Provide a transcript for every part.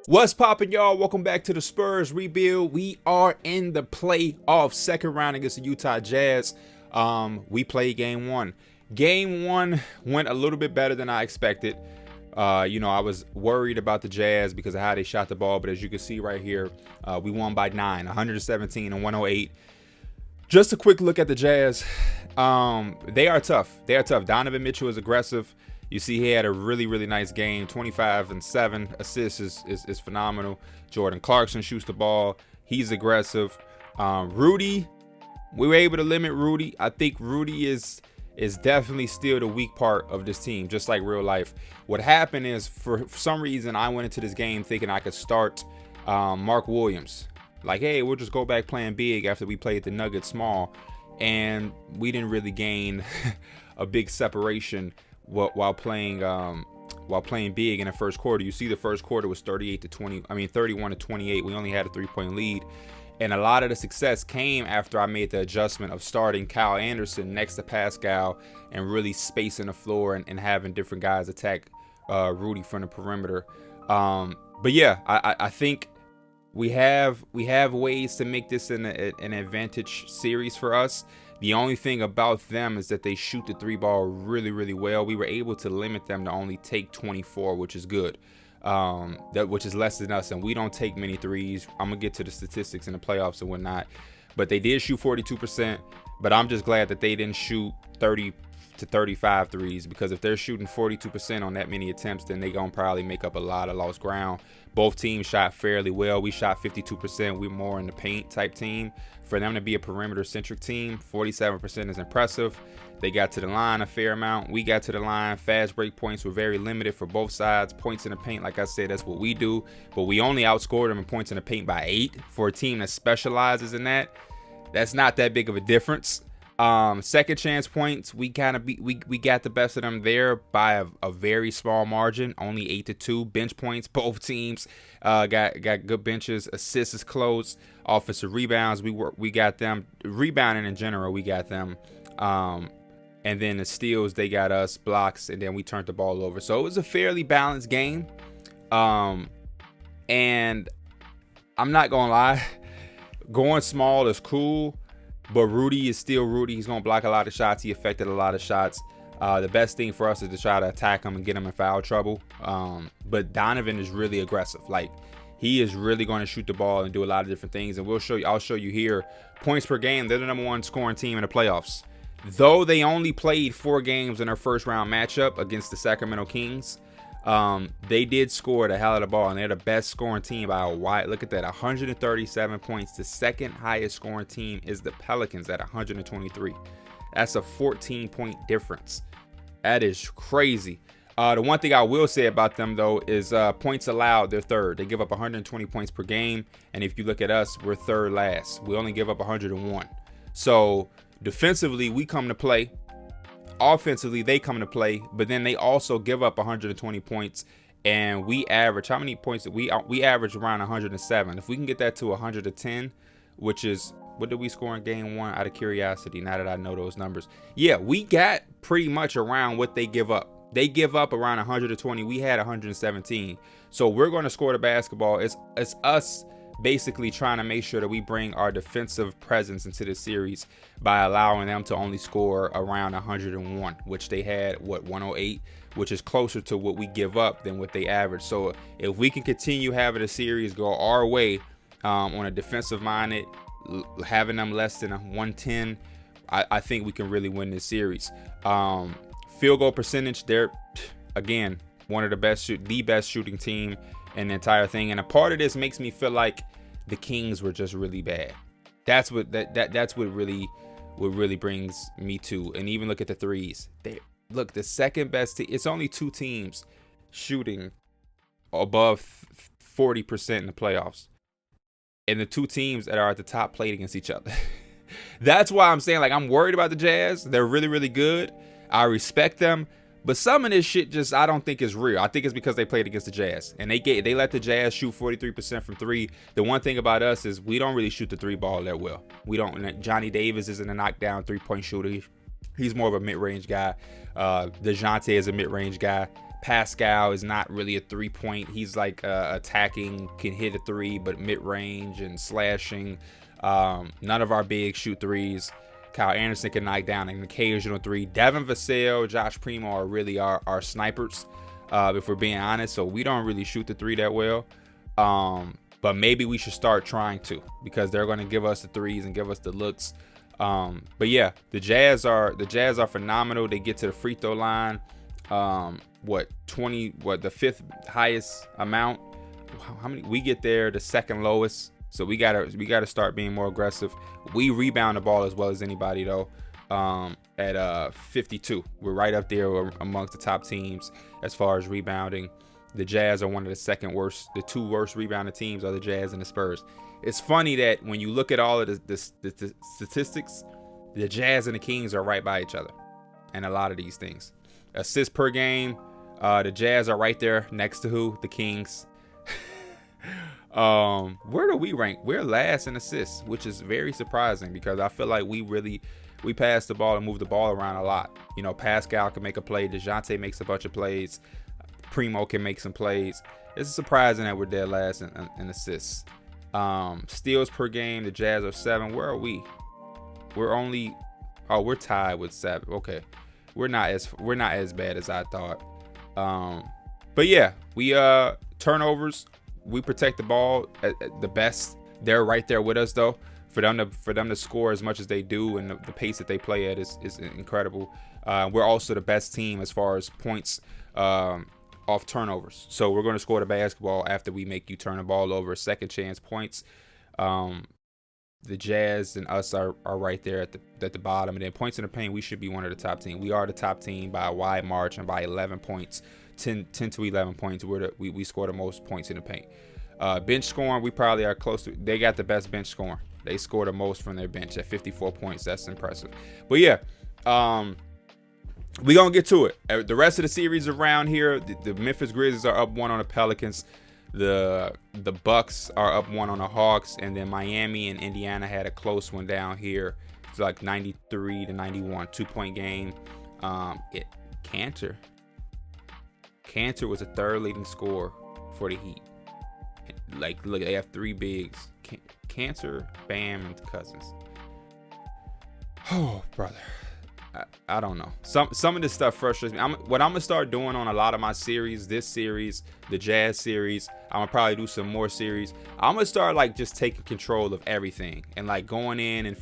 What's poppin', y'all? Welcome back to the Spurs rebuild. We are in the playoff second round against the Utah Jazz. We played game one. Game one went a little bit better than I expected. I was worried about the Jazz because of how they shot the ball, but as you can see right here, we won by 9, 117 and 108. Just a quick look at the Jazz. They are tough. They are tough. Donovan Mitchell is aggressive. You see he had a really, really nice game. 25 and 7 assists is phenomenal. Jordan Clarkson shoots the ball. He's aggressive. Rudy, we were able to limit Rudy. I think Rudy is definitely still the weak part of this team, just like real life. What happened is, for some reason, I went into this game thinking I could start Mark Williams. Like, hey, we'll just go back playing big after we played the Nuggets small. And we didn't really gain a big separation while playing big in the first quarter. You see the first quarter was 31 to 28. We only had a 3-point lead. And a lot of the success came after I made the adjustment of starting Kyle Anderson next to Pascal and really spacing the floor and having different guys attack Rudy from the perimeter. But yeah, I think we have ways to make this an advantage series for us. The only thing about them is that they shoot the three ball really, really well. We were able to limit them to only take 24, which is good. Which is less than us, and we don't take many threes. I'm gonna get to the statistics in the playoffs and whatnot, but they did shoot 42%. But I'm just glad that they didn't shoot 30 to 35 threes, because if they're shooting 42% on that many attempts, then they gonna probably make up a lot of lost ground. Both teams shot fairly well. We shot 52%. We're more in the paint type team. For them to be a perimeter centric team, 47% is impressive. They got to the line a fair amount. We got to the line. Fast break points were very limited for both sides. Points in the paint, like I said, that's what we do. But we only outscored them in points in the paint by 8. For a team that specializes in that, that's not that big of a difference. Second chance points, we got the best of them there by a very small margin, only 8-2. Bench points, both teams got good benches. Assists is close. Offensive rebounds, we got them. Rebounding in general, we got them. And then the steals, they got us. Blocks, and then we turned the ball over. So it was a fairly balanced game. And I'm not gonna lie, going small is cool. But Rudy is still Rudy. He's going to block a lot of shots. He affected a lot of shots. The best thing for us is to try to attack him and get him in foul trouble. But Donovan is really aggressive. Like, he is really going to shoot the ball and do a lot of different things. And I'll show you here. Points per game, they're the number one scoring team in the playoffs. Though they only played 4 games in their first round matchup against the Sacramento Kings, they did score the hell of the ball, and they're the best scoring team by a wide. Look at that, 137 points. The second highest scoring team is the Pelicans at 123. That's a 14-point difference. That is crazy. The one thing I will say about them, though, is points allowed. They're third. They give up 120 points per game, and if you look at us, we're third last. We only give up 101. So defensively, we come to play. Offensively, they come to play, but then they also give up 120 points, and we average, how many points did we average? Around 107. If we can get that to 110, which is, what did we score in game one, out of curiosity, now that I know those numbers? Yeah, we got pretty much around what they give up. They give up around 120. We had 117. So we're going to score the basketball. It's us basically trying to make sure that we bring our defensive presence into the series by allowing them to only score around 101, which they had 108, which is closer to what we give up than what they average. So if we can continue having the series go our way on a defensive minded, having them less than 110, I think we can really win this series. Field goal percentage, they're again one of the best shooting team and the entire thing. And a part of this makes me feel like the Kings were just really bad. That's what really brings me to. And even look at the threes. Look, the second best team, it's only 2 teams shooting above 40% in the playoffs. And the 2 teams that are at the top played against each other. That's why I'm saying, like, I'm worried about the Jazz. They're really, really good. I respect them. But some of this shit just, I don't think is real. I think it's because they played against the Jazz. And they let the Jazz shoot 43% from 3. The one thing about us is we don't really shoot the 3 ball that well. We don't. Johnny Davis isn't a knockdown 3-point shooter. He's more of a mid-range guy. DeJounte is a mid-range guy. Pascal is not really a 3-point. He's like attacking, can hit a 3, but mid-range and slashing. None of our bigs shoot 3s. Kyle Anderson can knock down an occasional 3. Devin Vassell, Josh Primo are really our snipers, if we're being honest. So we don't really shoot the 3 that well. But maybe we should start trying to, because they're going to give us the 3s and give us the looks. But yeah, the Jazz are phenomenal. They get to the free throw line. The 5th highest amount. How many? We get there the 2nd lowest. So we gotta start being more aggressive. We rebound the ball as well as anybody though. At 52, we're right up there amongst the top teams as far as rebounding. The Jazz are one of the 2nd worst. The 2 worst rebounding teams are the Jazz and the Spurs. It's funny that when you look at all of the statistics, the Jazz and the Kings are right by each other, and a lot of these things. Assists per game, the Jazz are right there next to who? The Kings. Where do we rank? We're last in assists, which is very surprising because I feel like we pass the ball and move the ball around a lot. You know, Pascal can make a play. DeJounte makes a bunch of plays. Primo can make some plays. It's surprising that we're dead last in assists. Steals per game, the Jazz are 7. Where are we? We're tied with 7. Okay. We're not as bad as I thought. But yeah, we turnovers, we protect the ball at the best. They're right there with us though. For them to score as much as they do and the pace that they play at is incredible. We're also the best team as far as points off turnovers. So we're going to score the basketball after we make you turn the ball over. Second chance points. The Jazz and us are right there at the bottom. And then points in the paint, we should be one of the top teams. We are the top team by a wide margin, by 11 points, 10 to 11 points. We score the most points in the paint. Bench scoring, we probably are close to. They got the best bench scoring. They score the most from their bench at 54 points. That's impressive. But yeah, we're going to get to it. The rest of the series around here, the Memphis Grizzlies are up 1 on the Pelicans. The Bucks are up 1 on the Hawks, and then Miami and Indiana had a close one down here. It's like 93-91, 2-point game. Cantor was a 3rd leading scorer for the Heat. Like, look, they have 3 bigs: Cantor, Bam, and Cousins. Oh, brother. I don't know. Some of this stuff frustrates me. What I'm gonna start doing on a lot of my series, this series, the Jazz series, I'm gonna probably do some more series. I'm gonna start like just taking control of everything and like going in and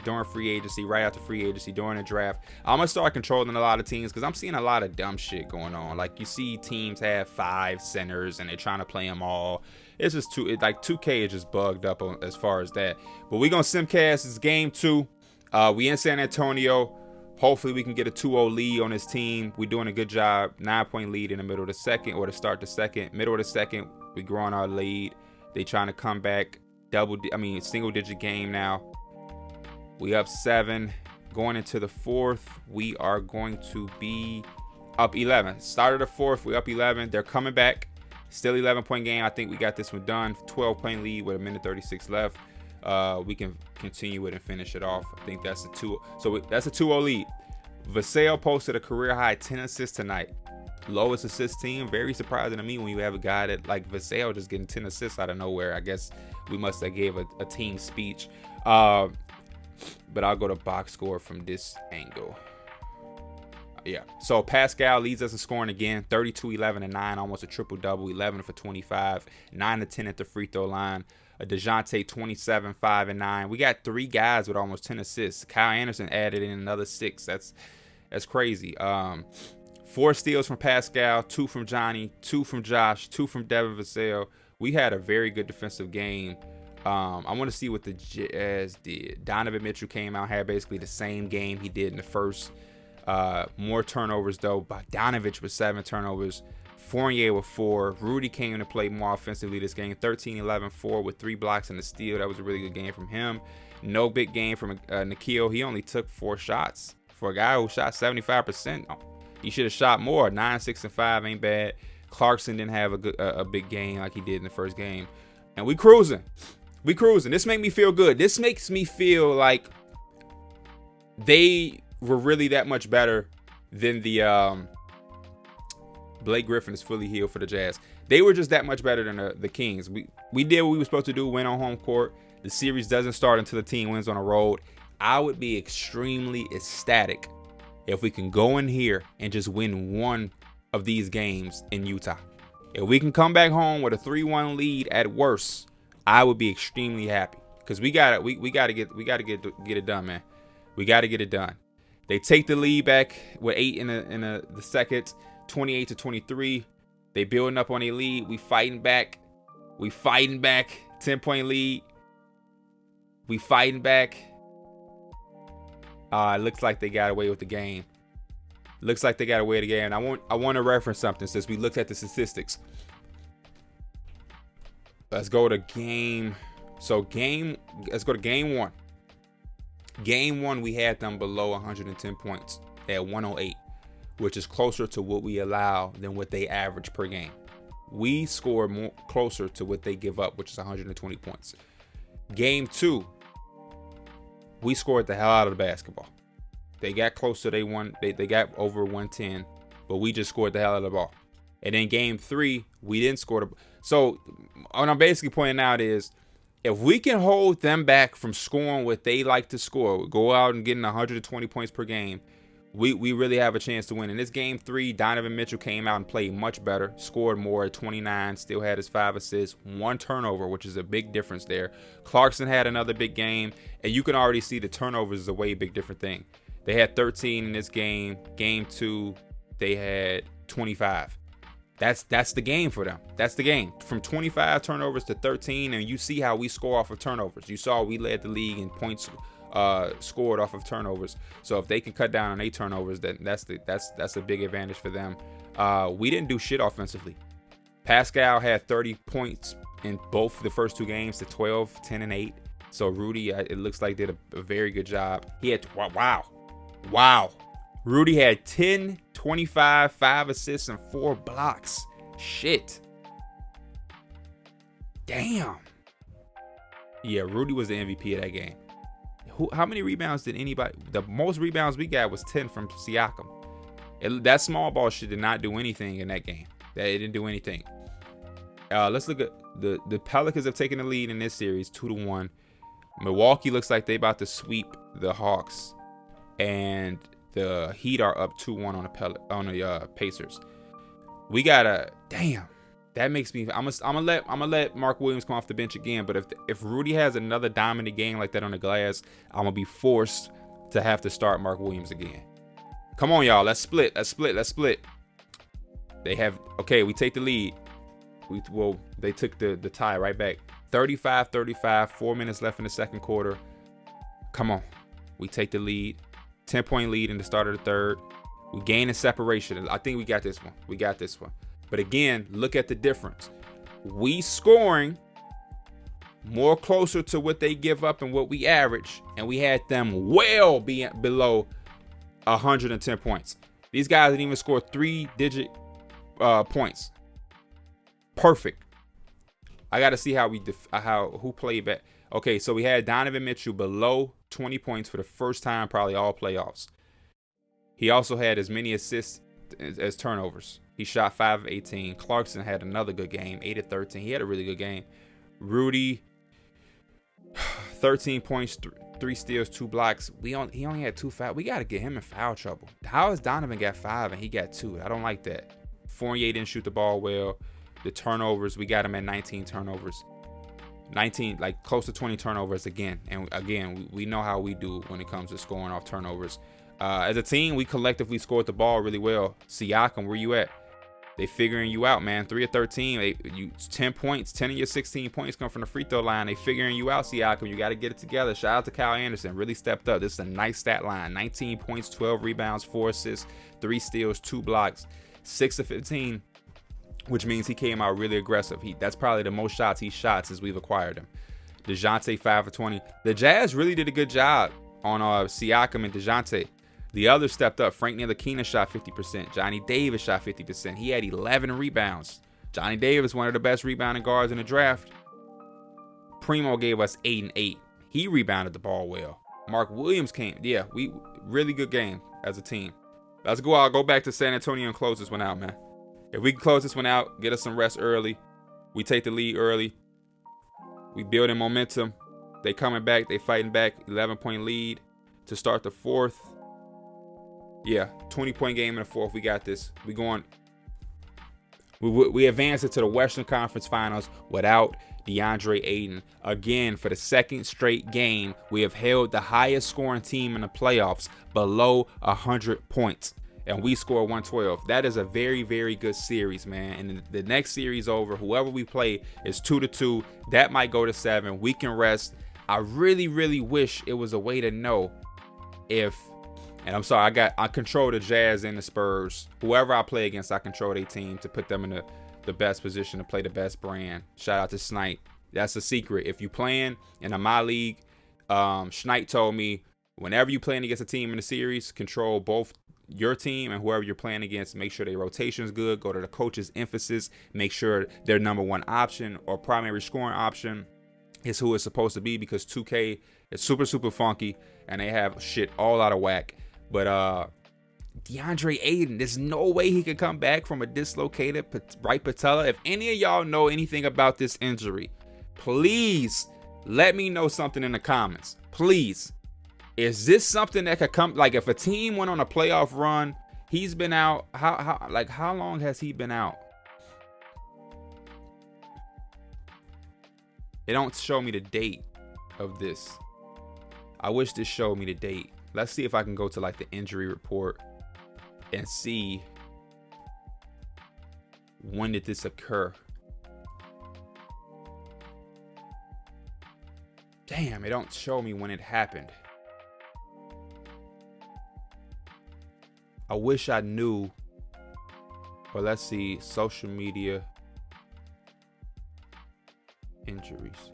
during free agency, right after free agency, during the draft. I'm gonna start controlling a lot of teams because I'm seeing a lot of dumb shit going on. Like you see teams have 5 centers and they're trying to play them all. It's just 2K is just bugged up as far as that. But we gonna simcast this game 2. We in San Antonio. Hopefully we can get a 2-0 lead on this team. We're doing a good job. 9-point lead in the middle of the second, or to start the second. Middle of the second, we growing our lead. They trying to come back. Single-digit game now. We up 7. Going into the 4th, we are going to be up 11. Started the 4th, we up 11. They're coming back. Still 11-point game. I think we got this one done. 12-point lead with 1:36 left. We can continue it and finish it off. I think that's a 2. So that's a 2-0 lead. Vassell posted a career high 10 assists tonight. Lowest assist team. Very surprising to me when you have a guy that like Vassell just getting 10 assists out of nowhere. I guess we must have gave a team speech. But I'll go to box score from this angle. Yeah. So Pascal leads us in scoring again. 32, 11, and 9. Almost a triple-double. 11 for 25. 9 to 10 at the free throw line. DeJounte 27, 5, and 9. We got 3 guys with almost 10 assists. Kyle Anderson added in another 6. That's crazy. 4 steals from Pascal, 2 from Johnny, 2 from Josh, 2 from Devin Vassell. We had a very good defensive game. I want to see what the Jazz did. Donovan Mitchell came out, had basically the same game he did in the first. More turnovers though. Bogdanovich with 7 turnovers. Fournier with 4. Rudy came to play more offensively this game. 13, 11, 4 with 3 blocks and a steal. That was a really good game from him. No big game from Nikhil. He only took 4 shots. For a guy who shot 75%, he should have shot more. 9, 6, and 5 ain't bad. Clarkson didn't have a big game like he did in the first game. And we cruising. This makes me feel good. This makes me feel like they were really that much better than the Blake Griffin is fully healed for the Jazz. They were just that much better than the Kings. We did what we were supposed to do, win on home court. The series doesn't start until the team wins on the road. I would be extremely ecstatic if we can go in here and just win one of these games in Utah. If we can come back home with a 3-1 lead at worst, I would be extremely happy, because we gotta get it done, man. We gotta get it done. They take the lead back with 8 in the second, 28-23. They building up on a lead. We fighting back. 10-point lead. We fighting back. It looks like they got away with the game. And I want to reference something since we looked at the statistics. Let's go to game. Let's go to game 1. Game 1, we had them below 110 points at 108, which is closer to what we allow than what they average per game. We score more closer to what they give up, which is 120 points. Game 2, we scored the hell out of the basketball. They got closer. They won. They got over 110, but we just scored the hell out of the ball. And then game 3, we didn't score. So what I'm basically pointing out is, if we can hold them back from scoring what they like to score, go out and getting 120 points per game, we really have a chance to win. In this game 3, Donovan Mitchell came out and played much better, scored more at 29, still had his 5 assists, 1 turnover, which is a big difference there. Clarkson had another big game, and you can already see the turnovers is a way big different thing. They had 13 in this game. Game 2, they had 25. That's the game for them. That's the game. From 25 turnovers to 13, and you see how we score off of turnovers. You saw we led the league in points scored off of turnovers. So if they can cut down on 8 turnovers, then that's a big advantage for them. We didn't do shit offensively. Pascal had 30 points in both the first 2 games to 12, 10, and 8. So Rudy, it looks like, did a very good job. He had, wow. Rudy had 10, 25, 5 assists, and 4 blocks. Shit. Damn. Yeah, Rudy was the MVP of that game. How many rebounds did anybody? The most rebounds we got was 10 from Siakam. That small ball shit did not do anything in that game. It didn't do anything. Let's look at the Pelicans have taken the lead in this series 2-1. Milwaukee looks like they about to sweep the Hawks, and the Heat are up 2-1 on the Pacers. We gotta, damn. That makes me. I'm gonna let Mark Williams come off the bench again. But if Rudy has another dominant game like that on the glass, I'm gonna be forced to have to start Mark Williams again. Come on, y'all. Let's split. They have, okay. We take the lead. They took the tie right back. 35-35. 4 minutes left in the second quarter. Come on. We take the lead. 10-point lead in the start of the third. We gain in separation. I think we got this one. But again, look at the difference. We scoring more closer to what they give up and what we average, and we had them well below 110 points. These guys didn't even score 3-digit points. Perfect. I got to see how who played back. Okay, so we had Donovan Mitchell below 20 points for the first time, probably all playoffs. He also had as many assists as turnovers. He shot 5 of 18. Clarkson had another good game, 8 of 13. He had a really good game. Rudy, 13 points, 3 steals, 2 blocks. He only had 2 fouls. We got to get him in foul trouble. How has Donovan got 5 and he got 2? I don't like that. Fournier didn't shoot the ball well. The turnovers, we got him at 19 turnovers. 19, like close to 20 turnovers again. And again, we know how we do when it comes to scoring off turnovers. As a team, we collectively scored the ball really well. Siakam, where you at? They figuring you out, man. 3 of 13. 10 points. 10 of your 16 points come from the free throw line. They figuring you out, Siakam. You got to get it together. Shout out to Kyle Anderson. Really stepped up. This is a nice stat line. 19 points, 12 rebounds, 4 assists, 3 steals, 2 blocks. 6 of 15, which means he came out really aggressive. That's probably the most shots he shot since we've acquired him. DeJounte, 5 of 20. The Jazz really did a good job on Siakam and DeJounte. The others stepped up. Frank Ntilikina shot 50%. Johnny Davis shot 50%. He had 11 rebounds. Johnny Davis, one of the best rebounding guards in the draft. Primo gave us 8 and 8. He rebounded the ball well. Mark Williams came. Yeah, we really good game as a team. Let's go out. Go back to San Antonio and close this one out, man. If we can close this one out, get us some rest early, we take the lead early, we building momentum. They coming back, they fighting back. 11-point lead to start the fourth. Yeah, 20-point game in the fourth. We got this. We going. We advanced into the Western Conference Finals without DeAndre Ayton. Again, for the second straight game, we have held the highest scoring team in the playoffs below 100 points. And we score 112. That is a very, very good series, man. And the next series over, whoever we play is 2-2. That might go to 7. We can rest. I really, really wish it was a way to know if, and I'm sorry, I control the Jazz and the Spurs. Whoever I play against, I control their team to put them in the best position to play the best brand. Shout out to Snipe. That's a secret. If you playing in my league, Snipe told me whenever you playing against a team in the series, control both your team and whoever you're playing against. Make sure their rotation is good. Go to the coach's emphasis. Make sure their number one option or primary scoring option is who it's supposed to be, because 2K is super, super funky and they have shit all out of whack. But DeAndre Ayton, there's no way he could come back from a dislocated right patella. If any of y'all know anything about this injury, please let me know something in the comments. Please. Is this something that could come? Like, if a team went on a playoff run, he's been out. How long has he been out? It don't show me the date of this. I wish this showed me the date. Let's see if I can go to like the injury report and see when did this occur. Damn, it don't show me when it happened. I wish I knew. Well, let's see. Social media injuries.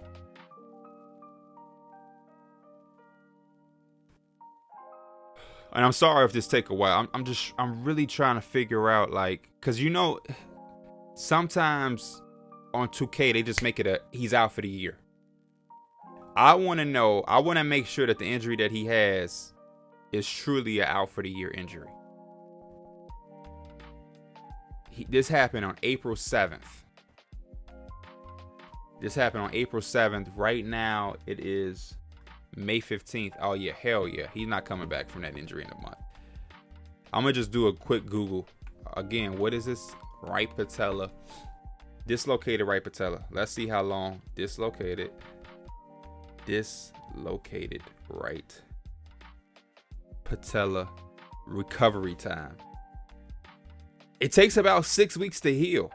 And I'm sorry if this take a while. I'm really trying to figure out, like, cause you know, sometimes on 2K they just make it he's out for the year. I want to know. I want to make sure that the injury that he has is truly an out for the year injury. This happened on April 7th. This happened on April 7th. Right now, it is May 15th. Oh, yeah. Hell yeah. He's not coming back from that injury in a month. I'm going to just do a quick Google. Again, what is this? Right patella. Dislocated right patella. Let's see how long. Dislocated right patella recovery time. It takes about 6 weeks to heal.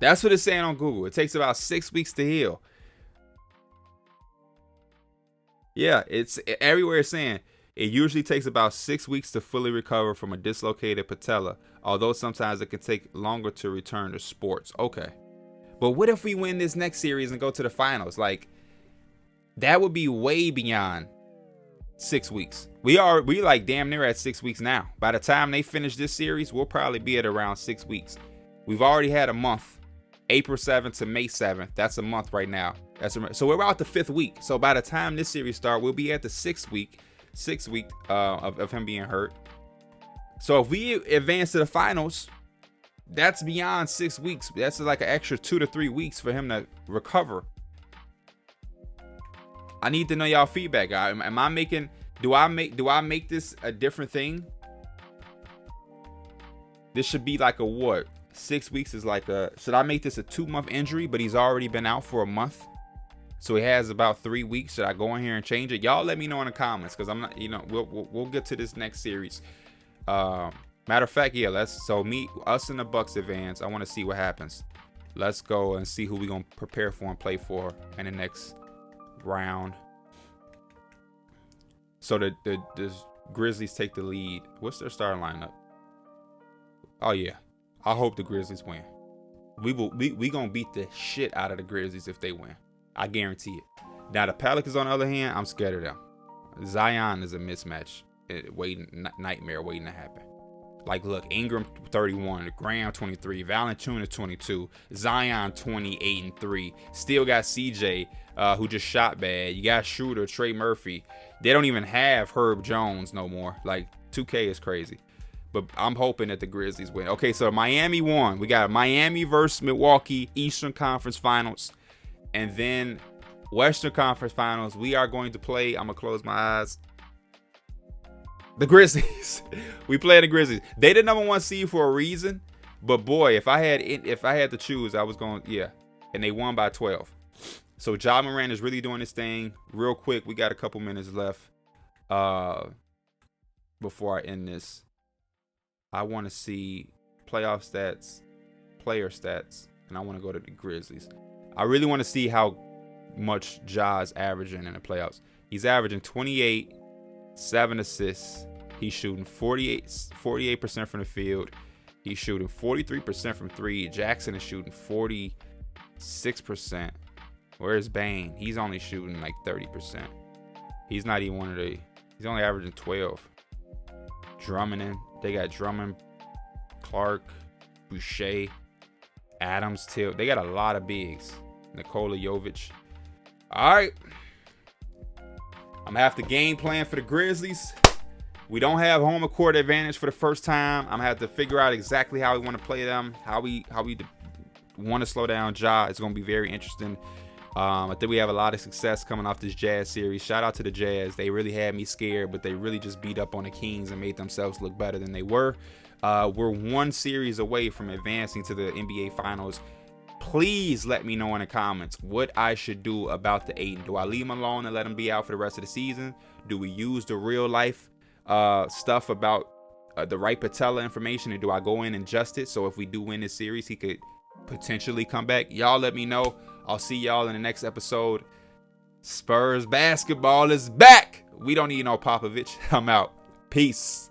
That's what it's saying on Google. It takes about 6 weeks to heal. Yeah, it's everywhere it's saying it usually takes about 6 weeks to fully recover from a dislocated patella, although sometimes it can take longer to return to sports. Okay. But what if we win this next series and go to the finals? Like, that would be way beyond 6 weeks. We like damn near at 6 weeks now. By the time they finish this series, we'll probably be at around 6 weeks. We've already had a month, April 7th to May 7th. That's a month right now. So we're about the 5th week. So by the time this series starts, we'll be at the 6th week of him being hurt. So if we advance to the finals, that's beyond 6 weeks. That's like an extra 2 to 3 weeks for him to recover. I need to know y'all feedback. Do I make this a different thing? This should be like a what? 6 weeks is like should I make this a 2-month injury, but he's already been out for a month? So he has about 3 weeks. Should I go in here and change it? Y'all let me know in the comments, because I'm not, we'll get to this next series. Matter of fact, yeah, us and the Bucks advance. I want to see what happens. Let's go and see who we're going to prepare for and play for in the next round. So the Grizzlies take the lead. What's their starting lineup? Oh yeah, I hope the Grizzlies win. We gonna beat the shit out of the Grizzlies if they win. I guarantee it. Now the Pelicans, on the other hand, I'm scared of them. Zion is a mismatch, nightmare waiting to happen. Like, look, Ingram 31, Graham 23, Valanciunas 22, Zion 28 and 3. Still got CJ, who just shot bad. You got Schroeder, Trey Murphy. They don't even have Herb Jones no more. Like, 2K is crazy. but I'm hoping that the Grizzlies win. Okay, so Miami won. We got Miami versus Milwaukee, Eastern Conference Finals. And then Western Conference Finals, we are going to play, I'm going to close my eyes, the Grizzlies. We play the Grizzlies. They the number 1 seed for a reason. But boy, if I had to choose, I was going, yeah. And they won by 12. So Ja Morant is really doing this thing. Real quick, we got a couple minutes left before I end this. I want to see playoff stats, player stats, and I want to go to the Grizzlies. I really want to see how much Ja is averaging in the playoffs. He's averaging 28, 7 assists. He's shooting 48% from the field. He's shooting 43% from 3. Jackson is shooting 46%. Where's Bane? He's only shooting like 30%. He's not even one of the. He's only averaging 12. Drummond. They got Drummond, Clark, Boucher, Adams, Till. They got a lot of bigs. Nikola Jovic. All right. I'm going to have to game plan for the Grizzlies. We don't have home court advantage for the first time. I'm going to have to figure out exactly how we want to play them, how we want to slow down Ja. It's going to be very interesting. I think we have a lot of success coming off this Jazz series. Shout out to the Jazz. They really had me scared, but they really just beat up on the Kings and made themselves look better than they were. We're 1 series away from advancing to the NBA Finals. Please let me know in the comments what I should do about the Ayton. Do I leave him alone and let him be out for the rest of the season? Do we use the real life stuff about the right patella information, and do I go in and adjust it so if we do win this series, he could potentially come back? Y'all let me know. I'll see y'all in the next episode. Spurs basketball is back. We don't need no Popovich. I'm out. Peace.